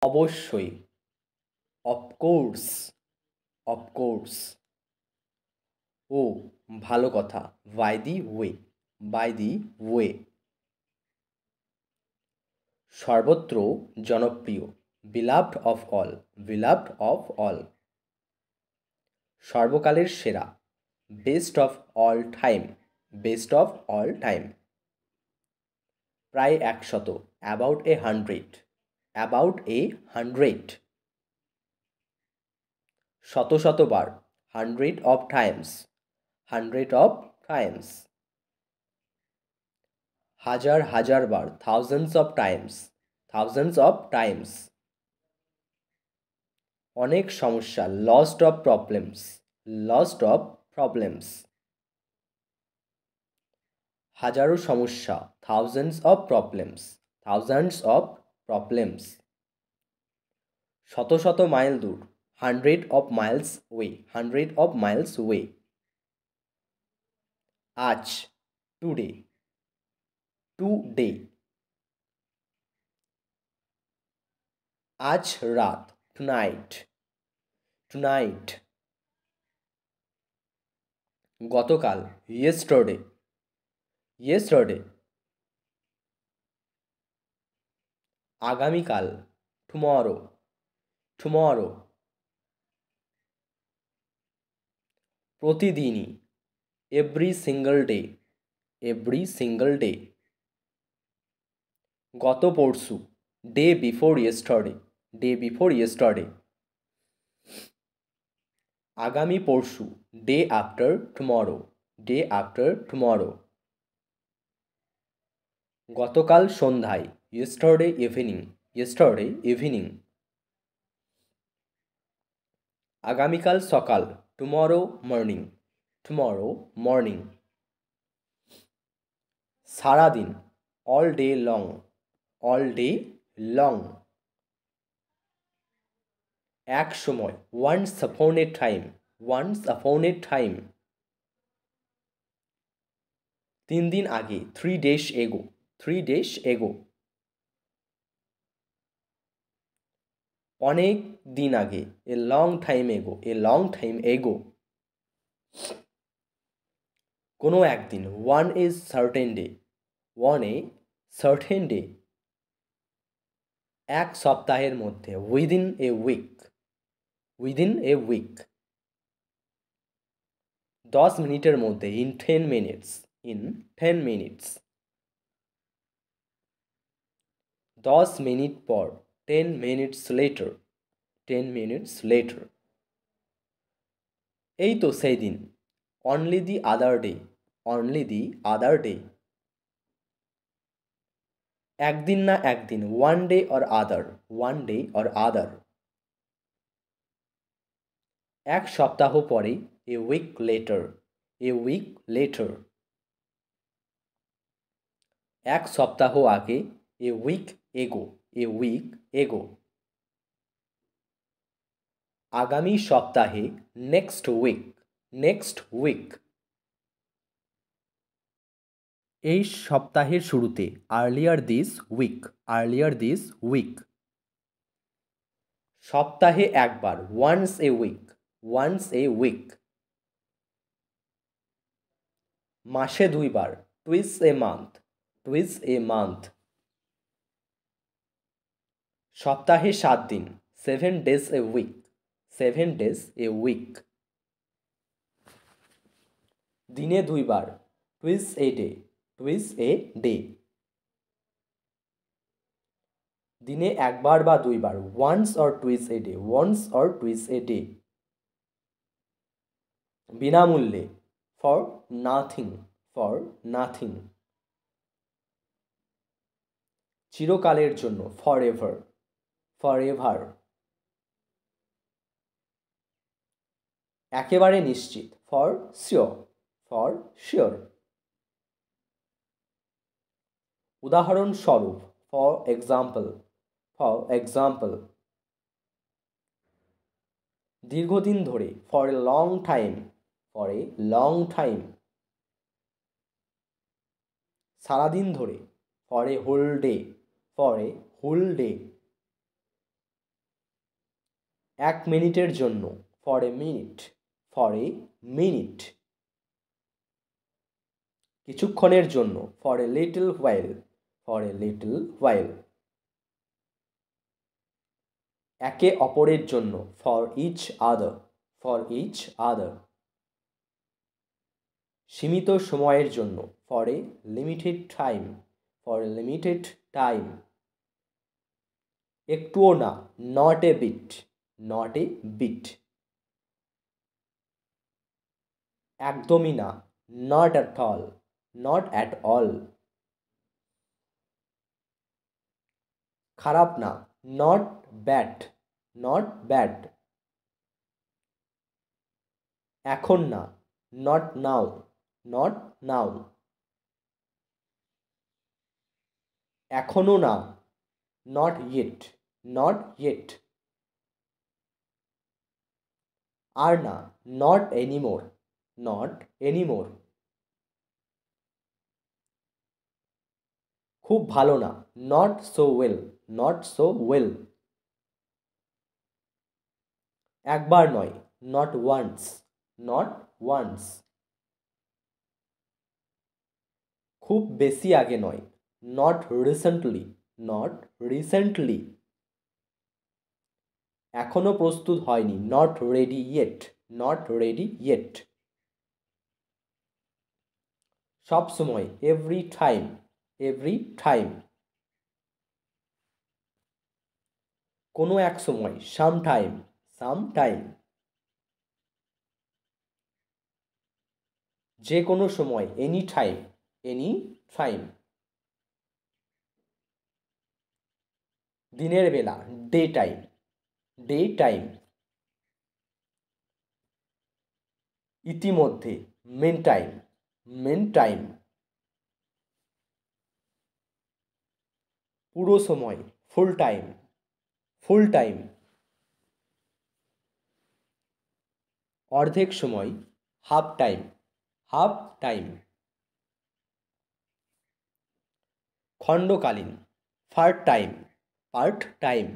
অবশ্যই, of course, of course. ও, ভালো কথা, by the way, by the way. সর্বত্র জনপ্রিয়, beloved of all, beloved of all. সর্বকালের সেরা, best of all time, best of all time. প্রায় 100, about a hundred, about a hundred. শত শতবার, hundred of Times, hundred of Times. হাজার হাজার বার, thousands of Times, thousands of Times. অনেক সমস্যা, lost of problems, lost of problems. হাজারো সমস্যা, thousands of problems, thousands of problems. শত শত মাইল দূর, hundred of Miles way, hundred of Miles way. আজ, টুডে, টুডে। আজ রাত, টুনাইট, টুনাইট। গতকাল, ইয়েস্টারডে, ইয়েস্টারডে। আগামীকাল, টুমরো, টুমরো। প্রতিদিনই, every single day, every single day. গত পরশু, day before yesterday, day before yesterday. আগামী পরশু, day after tomorrow, day after tomorrow. গতকাল সন্ধ্যায়, ইয়েস্টারডে ইভিনিং, ইয়েস্টারডে ইভিনিং। আগামীকাল সকাল, টুমরো মর্নিং, টুমরো মর্নিং। সারাদিন, all day long, all day long. এক সময়, ওয়ান্স আপন এ টাইম, ওয়ান্স আপন এ time. 3 দিন আগে, 3 days এগো, 3 days এগো। অনেক দিন আগে, এ লং টাইম এগো, এ লং টাইম এগো। কোনো একদিন, one a certain day, one a certain day. এক সপ্তাহের মধ্যে, within a week, within a week. 10 মিনিটের মধ্যে, ইন 10 minutes, ইন 10 minutes। 10 মিনিট পর, 10 minutes later, 10 minutes later। এই তো সেই দিন, only the other day, only the other day. একদিন না একদিন, one day or other, one day or other. এক সপ্তাহ পরে, a week later, a week later. এক সপ্তাহ আগে, এ উইক এগো, এ উইক এগো। আগামী সপ্তাহে, নেক্সট উইক, নেক্সট উইক। এই সপ্তাহের শুরুতে, earlier this week, earlier this week. সপ্তাহে একবার, once a week, once a week. মাসে 2 বার, টুইস এ মান্থ, টুইস এ মান্থ। সপ্তাহে 7 দিন, 7 days a week, 7 days a week. দিনে 2 বার, টুইস এ ডে, টুইস এ ডে। দিনে একবার বা 2 বার, once or twice a day, once or twice a day. বিনামূল্যে, ফর নাথিং, ফর নাথিং। চিরকালের জন্য, ফর এভার, ফর এভার। একেবারে নিশ্চিত, ফর শিওর, ফর শিওর। উদাহরণস্বরূপ, ফর এক্সাম্পল, ফর এক্সাম্পল। দীর্ঘদিন ধরে, for a long time, for a long time. সারাদিন ধরে, for a whole day, for a whole day. এক মিনিটের জন্য, for a minute, for a minute. কিছুক্ষণের জন্য, for a little while, for a little while. একে অপরের জন্য, for each other, for each other. সীমিত সময়ের জন্য, for a limited time, for a limited time. একটুও না, not a bit, not a bit. একদমই না, not at all, not at all. খারাপ না, নট ব্যাড, নট ব্যাড। এখন না, নট নাও, নট নাও। এখনো না, নট ইয়েট, নট ইয়েট। আর না, নট এনিমোর, নট এনিমোর। খুব ভালো না, not so well, not so well. একবার নয়, নট ওয়ান্স, নট ওয়ান্স। খুব বেশি আগে নয়, নট রিসেন্টলি, নট রিসেন্টলি। এখনো প্রস্তুত হয়নি, not ready yet, not ready yet. সব সময়, এভরি টাইম, এভরি টাইম। কোনো এক সময়, সাম টাইম, সাম টাইম। যে কোনো সময়, এনি টাইম, এনি টাইম। দিনের বেলা, ডে টাইম, ডে টাইম। ইতিমধ্যে, মেন টাইম, মেন টাইম। পুরো সময়, ফুল টাইম, ফুল টাইম। অর্ধেক সময়, হাফ টাইম, হাফ টাইম। খণ্ডকালীন, পার্ট টাইম, পার্ট টাইম।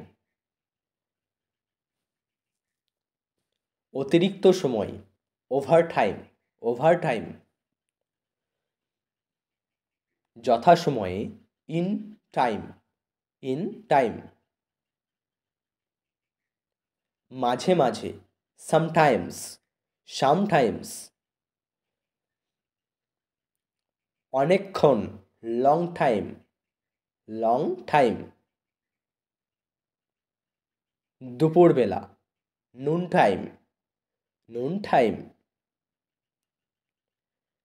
অতিরিক্ত সময়, ওভার টাইম, ওভার টাইম। যথাসময়ে, ইন টাইম, ইন টাইম। মাঝে মাঝে, সামটাইমস, সামটাইমস। অনেকক্ষণ, লং টাইম, লং টাইম। দুপুরবেলা, নুন টাইম, নুন টাইম।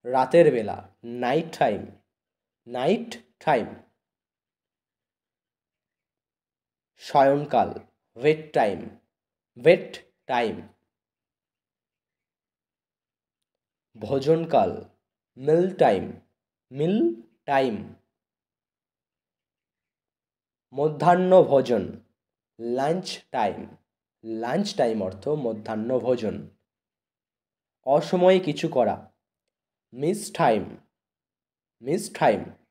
রাতের বেলা, নাইট টাইম, নাইট টাইম। সায়ংকাল, ওয়েট টাইম, ওয়েট টাইম। ভোজনকাল, মিল টাইম, মিল টাইম। মধ্যাহ্ন ভোজন, লাঞ্চ টাইম, লাঞ্চ টাইম অর্থ মধ্যাহ্ন ভোজন। অসময়ে কিছু করা, মিস টাইম, মিস টাইম।